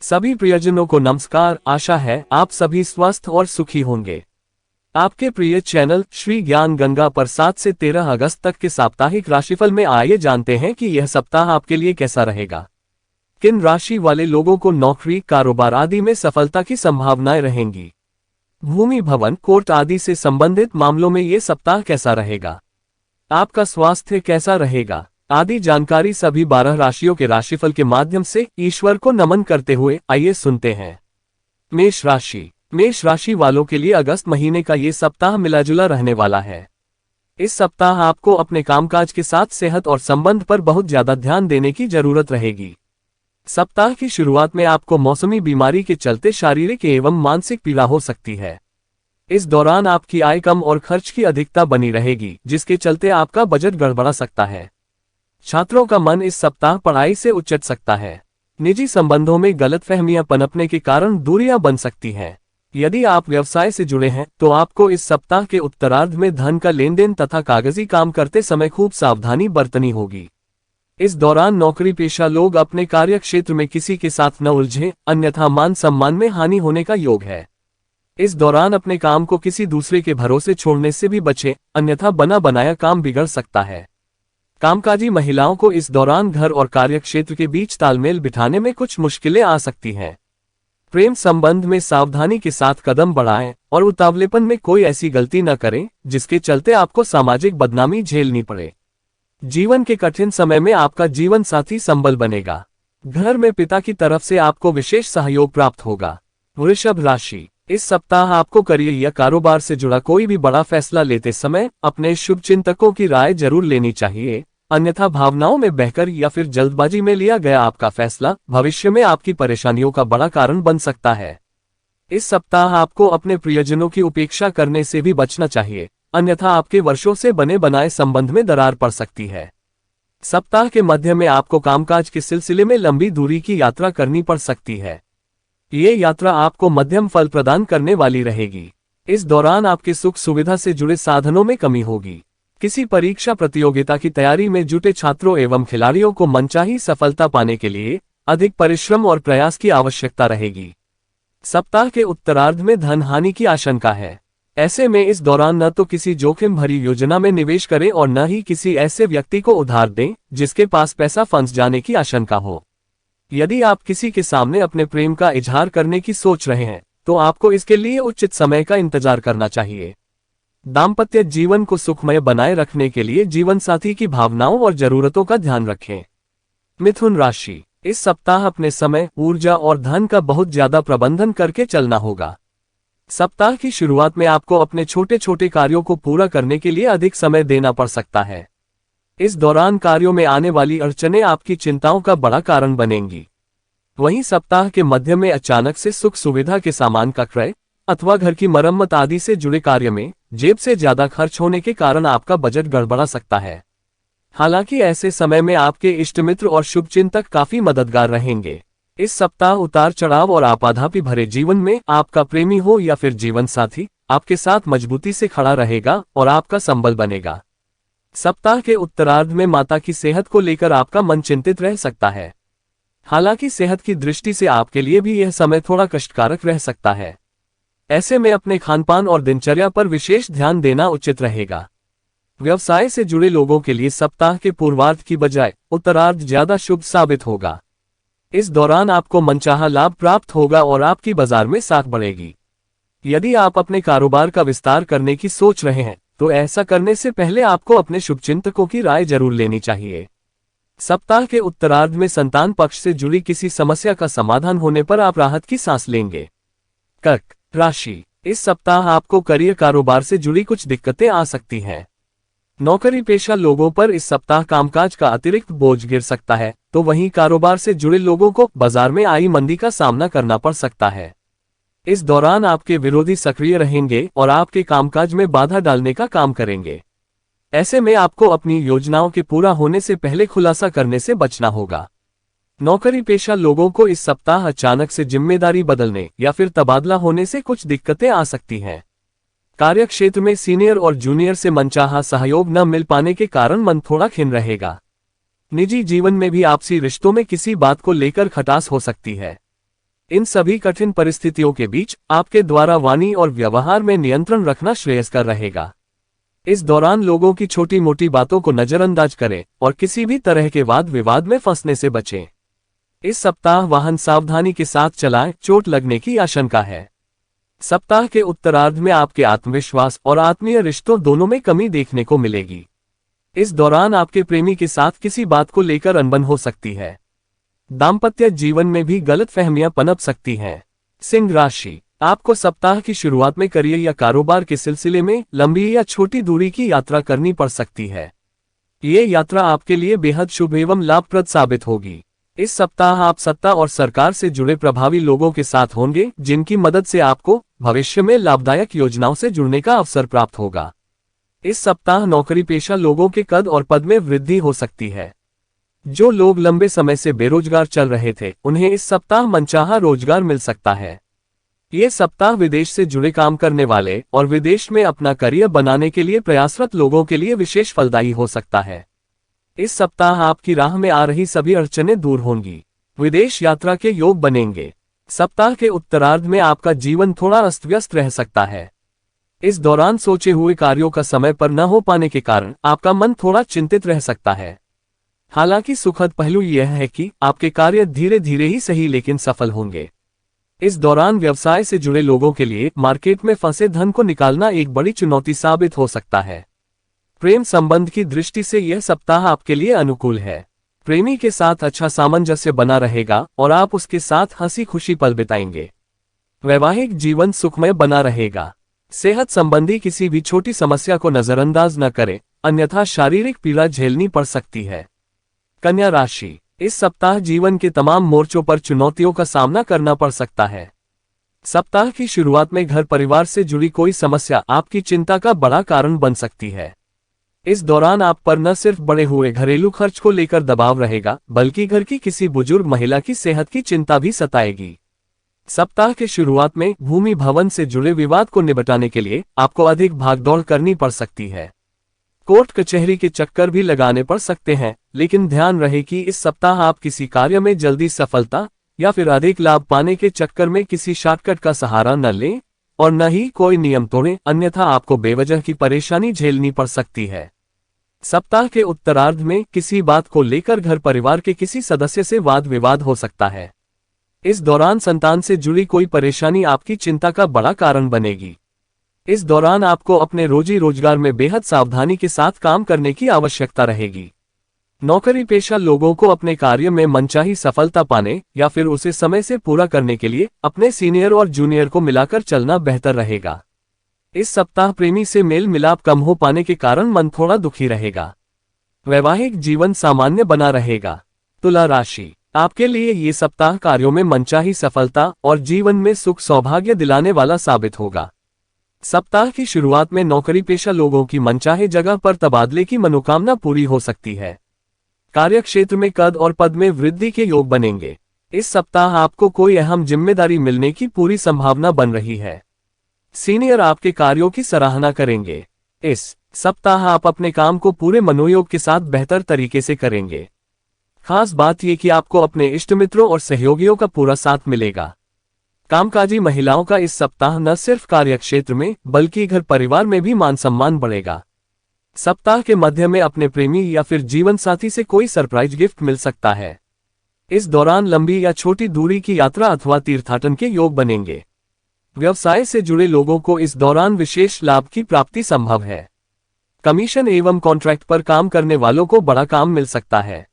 सभी प्रियजनों को नमस्कार। आशा है आप सभी स्वस्थ और सुखी होंगे। आपके प्रिय चैनल श्री ज्ञान गंगा पर 7 से 13 अगस्त तक के साप्ताहिक राशिफल में आइए जानते हैं कि यह सप्ताह आपके लिए कैसा रहेगा। किन राशि वाले लोगों को नौकरी, कारोबार आदि में सफलता की संभावनाएं रहेंगी। भूमि, भवन, कोर्ट आदि से संबंधित मामलों में ये सप्ताह कैसा रहेगा। आपका स्वास्थ्य कैसा रहेगा आदि जानकारी सभी 12 राशियों के राशिफल के माध्यम से ईश्वर को नमन करते हुए आइए सुनते हैं। मेष राशि। मेष राशि वालों के लिए अगस्त महीने का ये सप्ताह मिलाजुला रहने वाला है। इस सप्ताह आपको अपने कामकाज के साथ सेहत और संबंध पर बहुत ज्यादा ध्यान देने की जरूरत रहेगी। सप्ताह की शुरुआत में आपको मौसमी बीमारी के चलते शारीरिक एवं मानसिक पीड़ा हो सकती है। इस दौरान आपकी आय कम और खर्च की अधिकता बनी रहेगी, जिसके चलते आपका बजट गड़बड़ा सकता है। छात्रों का मन इस सप्ताह पढ़ाई से उचट सकता है। निजी संबंधों में गलतफहमियां पनपने के कारण दूरियां बन सकती हैं। यदि आप व्यवसाय से जुड़े हैं तो आपको इस सप्ताह के उत्तरार्ध में धन का लेन देन तथा कागजी काम करते समय खूब सावधानी बरतनी होगी। इस दौरान नौकरी पेशा लोग अपने कार्य क्षेत्र में किसी के साथ न उलझें, अन्यथा मान सम्मान में हानि होने का योग है। इस दौरान अपने काम को किसी दूसरे के भरोसे छोड़ने से भी बचें, अन्यथा बना बनाया काम बिगड़ सकता है। कामकाजी महिलाओं को इस दौरान घर और कार्य क्षेत्र के बीच तालमेल बिठाने में कुछ मुश्किलें आ सकती हैं। प्रेम संबंध में सावधानी के साथ कदम बढ़ाएं और उतावलेपन में कोई ऐसी गलती न करें जिसके चलते आपको सामाजिक बदनामी झेलनी पड़े। जीवन के कठिन समय में आपका जीवन साथी संबल बनेगा। घर में पिता की तरफ से आपको विशेष सहयोग प्राप्त होगा। वृषभ राशि। इस सप्ताह आपको करियर या कारोबार से जुड़ा कोई भी बड़ा फैसला लेते समय अपने शुभचिंतकों की राय जरूर लेनी चाहिए, अन्यथा भावनाओं में बहकर या फिर जल्दबाजी में लिया गया आपका फैसला भविष्य में आपकी परेशानियों का बड़ा कारण बन सकता है। इस सप्ताह आपको अपने प्रियजनों की उपेक्षा करने से भी बचना चाहिए, अन्यथा आपके वर्षों से बने बनाए संबंध में दरार पड़ सकती है। सप्ताह के मध्य में आपको कामकाज के सिलसिले में लंबी दूरी की यात्रा करनी पड़ सकती है। ये यात्रा आपको मध्यम फल प्रदान करने वाली रहेगी। इस दौरान आपके सुख सुविधा से जुड़े साधनों में कमी होगी। किसी परीक्षा प्रतियोगिता की तैयारी में जुटे छात्रों एवं खिलाड़ियों को मनचाही सफलता पाने के लिए अधिक परिश्रम और प्रयास की आवश्यकता रहेगी। सप्ताह के उत्तरार्ध में धन हानि की आशंका है। ऐसे में इस दौरान न तो किसी जोखिम भरी योजना में निवेश करें और न ही किसी ऐसे व्यक्ति को उधार दें जिसके पास पैसा फंस जाने की आशंका हो। यदि आप किसी के सामने अपने प्रेम का इजहार करने की सोच रहे हैं तो आपको इसके लिए उचित समय का इंतजार करना चाहिए। दाम्पत्य जीवन को सुखमय बनाए रखने के लिए जीवन साथी की भावनाओं और जरूरतों का ध्यान रखें। मिथुन राशि। इस सप्ताह अपने समय, ऊर्जा और धन का बहुत ज्यादा प्रबंधन करके चलना होगा। सप्ताह की शुरुआत में आपको अपने छोटे छोटे कार्यों को पूरा करने के लिए अधिक समय देना पड़ सकता है। इस दौरान कार्यों में आने वाली अड़चनें आपकी चिंताओं का बड़ा कारण बनेंगी। वहीं सप्ताह के मध्य में अचानक से सुख सुविधा के सामान का क्रय अथवा घर की मरम्मत आदि से जुड़े कार्य में जेब से ज्यादा खर्च होने के कारण आपका बजट गड़बड़ा सकता है। हालांकि ऐसे समय में आपके इष्ट मित्र और शुभचिंतक काफी मददगार रहेंगे। इस सप्ताह उतार चढ़ाव और आपाधापी भरे जीवन में आपका प्रेमी हो या फिर जीवन साथी आपके साथ मजबूती से खड़ा रहेगा और आपका संबल बनेगा। सप्ताह के उत्तरार्ध में माता की सेहत को लेकर आपका मन चिंतित रह सकता है। हालांकि सेहत की दृष्टि से आपके लिए भी यह समय थोड़ा कष्टकारक रह सकता है। ऐसे में अपने खानपान और दिनचर्या पर विशेष ध्यान देना उचित रहेगा। व्यवसाय से जुड़े लोगों के लिए सप्ताह के पूर्वार्ध की बजाय उत्तरार्ध ज्यादा शुभ साबित होगा। इस दौरान आपको मनचाहा लाभ प्राप्त होगा और आपकी बाजार में साख बढ़ेगी। यदि आप अपने कारोबार का विस्तार करने की सोच रहे हैं तो ऐसा करने से पहले आपको अपने शुभचिंतकों की राय जरूर लेनी चाहिए। सप्ताह के उत्तरार्ध में संतान पक्ष से जुड़ी किसी समस्या का समाधान होने पर आप राहत की सांस लेंगे। कर्क राशि। इस सप्ताह आपको करियर कारोबार से जुड़ी कुछ दिक्कतें आ सकती हैं। नौकरी पेशा लोगों पर इस सप्ताह कामकाज का अतिरिक्त बोझ गिर सकता है, तो वहीं कारोबार से जुड़े लोगों को बाजार में आई मंदी का सामना करना पड़ सकता है। इस दौरान आपके विरोधी सक्रिय रहेंगे और आपके कामकाज में बाधा डालने का काम करेंगे। ऐसे में आपको अपनी योजनाओं के पूरा होने से पहले खुलासा करने से बचना होगा। नौकरी पेशा लोगों को इस सप्ताह अचानक से जिम्मेदारी बदलने या फिर तबादला होने से कुछ दिक्कतें आ सकती हैं। कार्य क्षेत्र में सीनियर और जूनियर से मनचाहा सहयोग न मिल पाने के कारण मन थोड़ा खिन्न रहेगा। निजी जीवन में भी आपसी रिश्तों में किसी बात को लेकर खटास हो सकती है। इन सभी कठिन परिस्थितियों के बीच आपके द्वारा वाणी और व्यवहार में नियंत्रण रखना श्रेयस्कर रहेगा। इस दौरान लोगों की छोटी मोटी बातों को नजरअंदाज करें और किसी भी तरह के वाद विवाद में फंसने से बचें। इस सप्ताह वाहन सावधानी के साथ चलाएं, चोट लगने की आशंका है। सप्ताह के उत्तरार्ध में आपके आत्मविश्वास और आत्मीय रिश्तों दोनों में कमी देखने को मिलेगी। इस दौरान आपके प्रेमी के साथ किसी बात को लेकर अनबन हो सकती है। दाम्पत्य जीवन में भी गलतफहमियां पनप सकती हैं। सिंह राशि, आपको सप्ताह की शुरुआत में करियर या कारोबार के सिलसिले में लंबी या छोटी दूरी की यात्रा करनी पड़ सकती है। ये यात्रा आपके लिए बेहद शुभ एवं लाभप्रद साबित होगी। इस सप्ताह आप सत्ता और सरकार से जुड़े प्रभावी लोगों के साथ होंगे, जिनकी मदद से आपको भविष्य में लाभदायक योजनाओं से जुड़ने का अवसर प्राप्त होगा। इस सप्ताह नौकरी पेशा लोगों के कद और पद में वृद्धि हो सकती है। जो लोग लंबे समय से बेरोजगार चल रहे थे, उन्हें इस सप्ताह मनचाहा रोजगार मिल सकता है। ये सप्ताह विदेश से जुड़े काम करने वाले और विदेश में अपना करियर बनाने के लिए प्रयासरत लोगों के लिए विशेष फलदायी हो सकता है। इस सप्ताह आपकी राह में आ रही सभी अड़चनें दूर होंगी। विदेश यात्रा के योग बनेंगे। सप्ताह के उत्तरार्ध में आपका जीवन थोड़ा अस्त व्यस्त रह सकता है। इस दौरान सोचे हुए कार्यों का समय पर न हो पाने के कारण आपका मन थोड़ा चिंतित रह सकता है। हालांकि सुखद पहलू यह है कि आपके कार्य धीरे धीरे ही सही लेकिन सफल होंगे। इस दौरान व्यवसाय से जुड़े लोगों के लिए मार्केट में फंसे धन को निकालना एक बड़ी चुनौती साबित हो सकता है। प्रेम संबंध की दृष्टि से यह सप्ताह आपके लिए अनुकूल है। प्रेमी के साथ अच्छा सामंजस्य बना रहेगा और आप उसके साथ हंसी खुशी पल बिताएंगे। वैवाहिक जीवन सुखमय बना रहेगा। सेहत संबंधी किसी भी छोटी समस्या को नजरअंदाज न करें, अन्यथा शारीरिक पीड़ा झेलनी पड़ सकती है। कन्या राशि, इस सप्ताह जीवन के तमाम मोर्चों पर चुनौतियों का सामना करना पड़ सकता है। सप्ताह की शुरुआत में घर परिवार से जुड़ी कोई समस्या आपकी चिंता का बड़ा कारण बन सकती है। इस दौरान आप पर न सिर्फ बढ़े हुए घरेलू खर्च को लेकर दबाव रहेगा, बल्कि घर की किसी बुजुर्ग महिला की सेहत की चिंता भी सताएगी। सप्ताह के शुरुआत में भूमि भवन से जुड़े विवाद को निपटाने के लिए आपको अधिक भागदौड़ करनी पड़ सकती है। कोर्ट कचहरी के चक्कर भी लगाने पड़ सकते हैं, लेकिन ध्यान रहे कि इस सप्ताह आप किसी कार्य में जल्दी सफलता या फिर अधिक लाभ पाने के चक्कर में किसी शॉर्टकट का सहारा न लें और न ही कोई नियम तोड़ें, अन्यथा आपको बेवजह की परेशानी झेलनी पड़ सकती है। सप्ताह के उत्तरार्ध में किसी बात को लेकर घर परिवार के किसी सदस्य से वाद विवाद हो सकता है। इस दौरान संतान से जुड़ी कोई परेशानी आपकी चिंता का बड़ा कारण बनेगी। इस दौरान आपको अपने रोजी रोजगार में बेहद सावधानी के साथ काम करने की आवश्यकता रहेगी। नौकरी पेशा लोगों को अपने कार्य में मनचाही सफलता पाने या फिर उसे समय से पूरा करने के लिए अपने सीनियर और जूनियर को मिलाकर चलना बेहतर रहेगा। इस सप्ताह प्रेमी से मेल मिलाप कम हो पाने के कारण मन थोड़ा दुखी रहेगा। वैवाहिक जीवन सामान्य बना रहेगा। तुला राशि, आपके लिए ये सप्ताह कार्यों में मनचाही सफलता और जीवन में सुख सौभाग्य दिलाने वाला साबित होगा। सप्ताह की शुरुआत में नौकरी पेशा लोगों की मनचाहे जगह पर तबादले की मनोकामना पूरी हो सकती है। कार्यक्षेत्र में कद और पद में वृद्धि के योग बनेंगे। इस सप्ताह आपको कोई अहम जिम्मेदारी मिलने की पूरी संभावना बन रही है। सीनियर आपके कार्यों की सराहना करेंगे। इस सप्ताह आप अपने काम को पूरे मनोयोग के साथ बेहतर तरीके से करेंगे। खास बात यह कि आपको अपने इष्ट मित्रों और सहयोगियों का पूरा साथ मिलेगा। कामकाजी महिलाओं का इस सप्ताह न सिर्फ कार्यक्षेत्र में बल्कि घर परिवार में भी मान सम्मान बढ़ेगा। सप्ताह के मध्य में अपने प्रेमी या फिर जीवन साथी से कोई सरप्राइज गिफ्ट मिल सकता है। इस दौरान लंबी या छोटी दूरी की यात्रा अथवा तीर्थाटन के योग बनेंगे। व्यवसाय से जुड़े लोगों को इस दौरान विशेष लाभ की प्राप्ति संभव है। कमीशन एवं कॉन्ट्रैक्ट पर काम करने वालों को बड़ा काम मिल सकता है।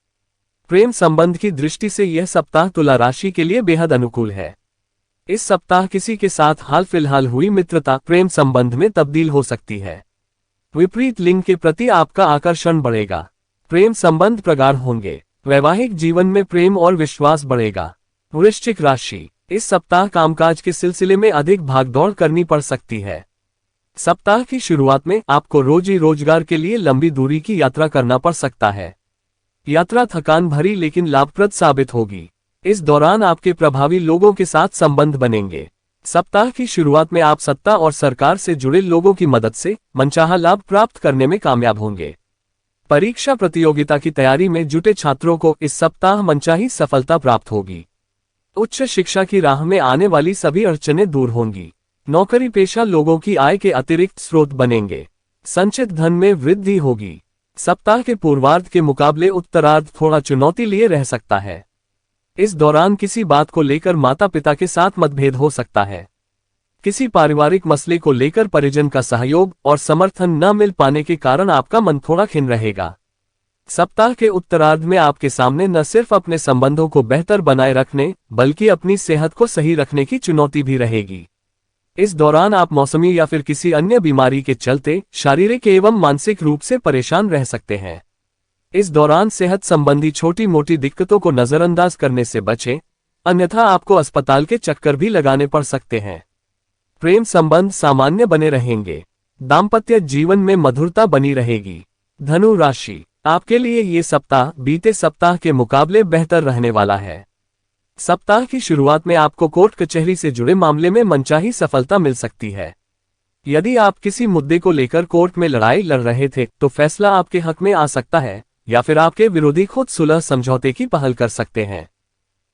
प्रेम संबंध की दृष्टि से यह सप्ताह तुला राशि के लिए बेहद अनुकूल है। इस सप्ताह किसी के साथ हाल फिलहाल हुई मित्रता प्रेम संबंध में तब्दील हो सकती है। विपरीत लिंग के प्रति आपका आकर्षण बढ़ेगा। प्रेम संबंध प्रगाढ़ होंगे। वैवाहिक जीवन में प्रेम और विश्वास बढ़ेगा। वृश्चिक राशि, इस सप्ताह कामकाज के सिलसिले में अधिक भागदौड़ करनी पड़ सकती है। सप्ताह की शुरुआत में आपको रोजी रोजगार के लिए लंबी दूरी की यात्रा करना पड़ सकता है। यात्रा थकान भरी लेकिन लाभप्रद साबित होगी। इस दौरान आपके प्रभावी लोगों के साथ संबंध बनेंगे। सप्ताह की शुरुआत में आप सत्ता और सरकार से जुड़े लोगों की मदद से मनचाहा लाभ प्राप्त करने में कामयाब होंगे। परीक्षा प्रतियोगिता की तैयारी में जुटे छात्रों को इस सप्ताह मनचाही सफलता प्राप्त होगी। उच्च शिक्षा की राह में आने वाली सभी अड़चनें दूर होंगी। नौकरी पेशा लोगों की आय के अतिरिक्त स्रोत बनेंगे। संचित धन में वृद्धि होगी। सप्ताह के पूर्वार्ध के मुकाबले उत्तरार्ध थोड़ा चुनौती लिए रह सकता है। इस दौरान किसी बात को लेकर माता पिता के साथ मतभेद हो सकता है। किसी पारिवारिक मसले को लेकर परिजन का सहयोग और समर्थन न मिल पाने के कारण आपका मन थोड़ा खिन्न रहेगा। सप्ताह के उत्तरार्ध में आपके सामने न सिर्फ अपने संबंधों को बेहतर बनाए रखने बल्कि अपनी सेहत को सही रखने की चुनौती भी रहेगी। इस दौरान आप मौसमी या फिर किसी अन्य बीमारी के चलते शारीरिक एवं मानसिक रूप से परेशान रह सकते हैं। इस दौरान सेहत संबंधी छोटी मोटी दिक्कतों को नजरअंदाज करने से बचें, अन्यथा आपको अस्पताल के चक्कर भी लगाने पड़ सकते हैं। प्रेम संबंध सामान्य बने रहेंगे। दाम्पत्य जीवन में मधुरता बनी रहेगी। धनु राशि, आपके लिए ये सप्ताह बीते सप्ताह के मुकाबले बेहतर रहने वाला है। सप्ताह की शुरुआत में आपको कोर्ट कचहरी से जुड़े मामले में मनचाही सफलता मिल सकती है। यदि आप किसी मुद्दे को लेकर कोर्ट में लड़ाई लड़ रहे थे तो फैसला आपके हक में आ सकता है, या फिर आपके विरोधी खुद सुलह समझौते की पहल कर सकते हैं।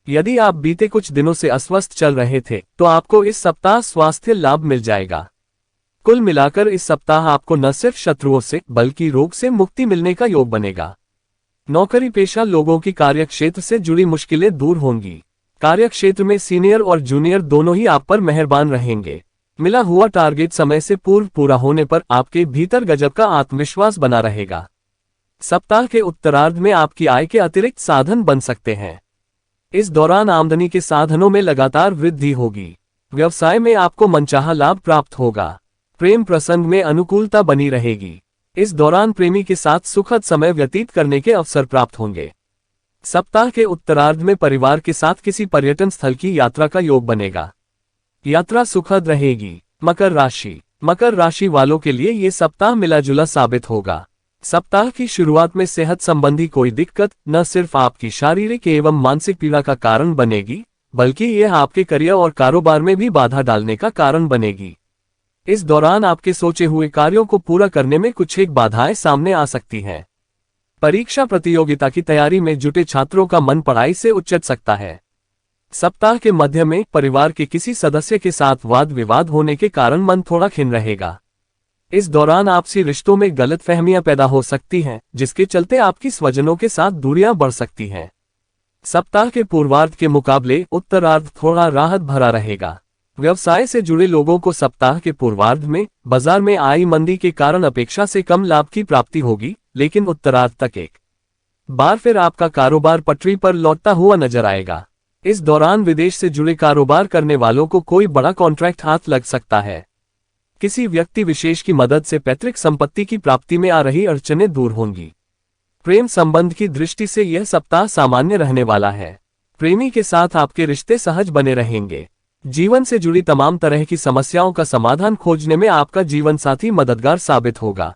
यदि आप बीते कुछ दिनों से अस्वस्थ चल रहे थे तो आपको इस सप्ताह स्वास्थ्य लाभ मिल जाएगा। कुल मिलाकर इस सप्ताह आपको न सिर्फ शत्रुओं से बल्कि रोग से मुक्ति मिलने का योग बनेगा। नौकरी पेशा लोगों की कार्यक्षेत्र से जुड़ी मुश्किलें दूर होंगी। कार्यक्षेत्र में सीनियर और जूनियर दोनों ही आप पर मेहरबान रहेंगे। मिला हुआ टारगेट समय से पूर्व पूरा होने पर आपके भीतर गजब का आत्मविश्वास बना रहेगा। सप्ताह के उत्तरार्ध में आपकी आय के अतिरिक्त साधन बन सकते हैं। इस दौरान आमदनी के साधनों में लगातार वृद्धि होगी। व्यवसाय में आपको मनचाहा लाभ प्राप्त होगा। प्रेम प्रसंग में अनुकूलता बनी रहेगी। इस दौरान प्रेमी के साथ सुखद समय व्यतीत करने के अवसर प्राप्त होंगे। सप्ताह के उत्तरार्ध में परिवार के साथ किसी पर्यटन स्थल की यात्रा का योग बनेगा। यात्रा सुखद रहेगी। मकर राशि वालों के लिए ये सप्ताह मिला जुला साबित होगा। सप्ताह की शुरुआत में सेहत संबंधी कोई दिक्कत न सिर्फ आपकी शारीरिक एवं मानसिक पीड़ा का कारण बनेगी, बल्कि यह आपके करियर और कारोबार में भी बाधा डालने का कारण बनेगी। इस दौरान आपके सोचे हुए कार्यों को पूरा करने में कुछ एक बाधाएं सामने आ सकती हैं। परीक्षा प्रतियोगिता की तैयारी में जुटे छात्रों का मन पढ़ाई से उचट सकता है। सप्ताह के मध्य में परिवार के किसी सदस्य के साथ वाद विवाद होने के कारण मन थोड़ा खिन्न रहेगा। इस दौरान आपसी रिश्तों में गलतफहमियां पैदा हो सकती हैं, जिसके चलते आपकी स्वजनों के साथ दूरियां बढ़ सकती हैं। सप्ताह के पूर्वार्ध के मुकाबले उत्तरार्ध थोड़ा राहत भरा रहेगा। व्यवसाय से जुड़े लोगों को सप्ताह के पूर्वार्ध में बाजार में आई मंदी के कारण अपेक्षा से कम लाभ की प्राप्ति होगी, लेकिन उत्तरार्ध तक एक बार फिर आपका कारोबार पटरी पर लौटता हुआ नजर आएगा। इस दौरान विदेश से जुड़े कारोबार करने वालों को कोई बड़ा कॉन्ट्रैक्ट हाथ लग सकता है। किसी व्यक्ति विशेष की मदद से पैतृक संपत्ति की प्राप्ति में आ रही अड़चनें दूर होंगी। प्रेम संबंध की दृष्टि से यह सप्ताह सामान्य रहने वाला है। प्रेमी के साथ आपके रिश्ते सहज बने रहेंगे। जीवन से जुड़ी तमाम तरह की समस्याओं का समाधान खोजने में आपका जीवन साथी मददगार साबित होगा।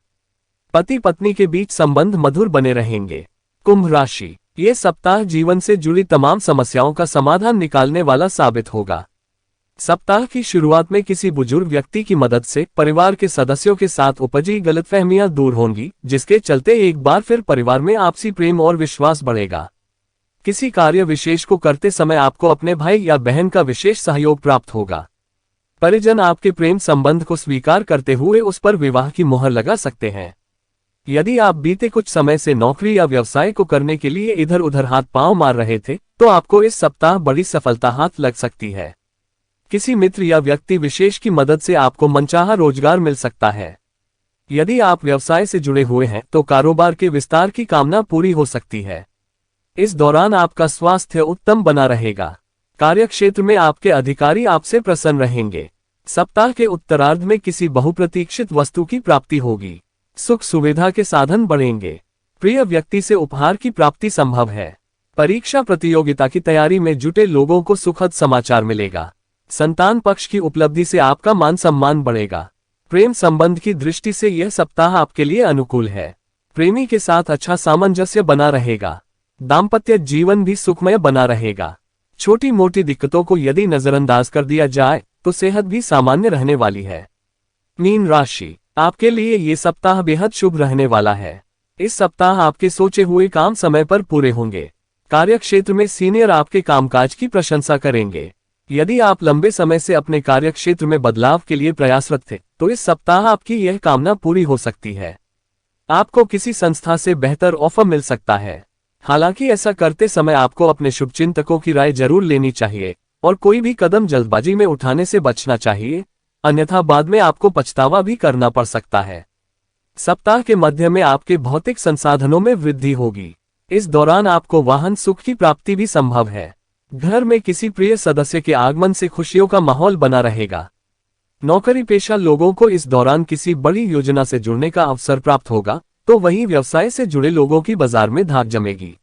पति पत्नी के बीच संबंध मधुर बने रहेंगे। कुंभ राशि, ये सप्ताह जीवन से जुड़ी तमाम समस्याओं का समाधान निकालने वाला साबित होगा। सप्ताह की शुरुआत में किसी बुजुर्ग व्यक्ति की मदद से परिवार के सदस्यों के साथ उपजी गलतफहमियां दूर होंगी, जिसके चलते एक बार फिर परिवार में आपसी प्रेम और विश्वास बढ़ेगा। किसी कार्य विशेष को करते समय आपको अपने भाई या बहन का विशेष सहयोग प्राप्त होगा। परिजन आपके प्रेम संबंध को स्वीकार करते हुए उस पर विवाह की मुहर लगा सकते हैं। यदि आप बीते कुछ समय से नौकरी या व्यवसाय को करने के लिए इधर उधर हाथ पांव मार रहे थे तो आपको इस सप्ताह बड़ी सफलता हाथ लग सकती है। किसी मित्र या व्यक्ति विशेष की मदद से आपको मनचाहा रोजगार मिल सकता है। यदि आप व्यवसाय से जुड़े हुए हैं तो कारोबार के विस्तार की कामना पूरी हो सकती है। इस दौरान आपका स्वास्थ्य उत्तम बना रहेगा। कार्यक्षेत्र में आपके अधिकारी आपसे प्रसन्न रहेंगे। सप्ताह के उत्तरार्ध में किसी बहुप्रतीक्षित वस्तु की प्राप्ति होगी। सुख सुविधा के साधन बढ़ेंगे। प्रिय व्यक्ति से उपहार की प्राप्ति संभव है। परीक्षा प्रतियोगिता की तैयारी में जुटे लोगों को सुखद समाचार मिलेगा। संतान पक्ष की उपलब्धि से आपका मान सम्मान बढ़ेगा। प्रेम संबंध की दृष्टि से यह सप्ताह आपके लिए अनुकूल है। प्रेमी के साथ अच्छा सामंजस्य बना रहेगा। दाम्पत्य जीवन भी सुखमय बना रहेगा। छोटी मोटी दिक्कतों को यदि नजरअंदाज कर दिया जाए तो सेहत भी सामान्य रहने वाली है। मीन राशि, आपके लिए ये सप्ताह बेहद शुभ रहने वाला है। इस सप्ताह आपके सोचे हुए काम समय पर पूरे होंगे। कार्यक्षेत्र में सीनियर आपके कामकाज की प्रशंसा करेंगे। यदि आप लंबे समय से अपने कार्यक्षेत्र में बदलाव के लिए प्रयासरत थे, तो इस सप्ताह आपकी यह कामना पूरी हो सकती है। आपको किसी संस्था से बेहतर ऑफर मिल सकता है। हालांकि ऐसा करते समय आपको अपने शुभचिंतकों की राय जरूर लेनी चाहिए और कोई भी कदम जल्दबाजी में उठाने से बचना चाहिए, अन्यथा बाद में आपको पछतावा भी करना पड़ सकता है। सप्ताह के मध्य में आपके भौतिक संसाधनों में वृद्धि होगी। इस दौरान आपको वाहन सुख की प्राप्ति भी संभव है। घर में किसी प्रिय सदस्य के आगमन से खुशियों का माहौल बना रहेगा। नौकरी पेशा लोगों को इस दौरान किसी बड़ी योजना से जुड़ने का अवसर प्राप्त होगा, तो वहीं व्यवसाय से जुड़े लोगों की बाजार में धाक जमेगी।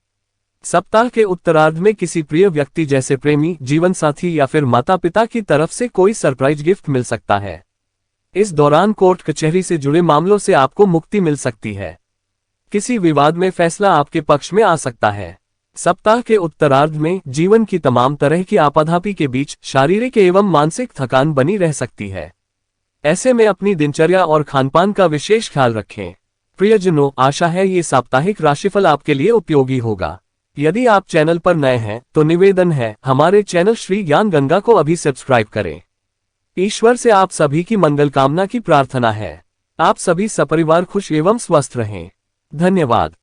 सप्ताह के उत्तरार्ध में किसी प्रिय व्यक्ति जैसे प्रेमी, जीवन साथी या फिर माता पिता की तरफ से कोई सरप्राइज गिफ्ट मिल सकता है। इस दौरान कोर्ट कचहरी से जुड़े मामलों से आपको मुक्ति मिल सकती है। किसी विवाद में फैसला आपके पक्ष में आ सकता है। सप्ताह के उत्तरार्ध में जीवन की तमाम तरह की आपाधापी के बीच शारीरिक एवं मानसिक थकान बनी रह सकती है। ऐसे में अपनी दिनचर्या और खानपान का विशेष ख्याल रखें। प्रियजनों, आशा है ये साप्ताहिक राशिफल आपके लिए उपयोगी होगा। यदि आप चैनल पर नए हैं तो निवेदन है, हमारे चैनल श्री ज्ञान गंगा को अभी सब्सक्राइब करें। ईश्वर से आप सभी की मंगल कामना की प्रार्थना है। आप सभी सपरिवार खुश एवं स्वस्थ रहें। धन्यवाद।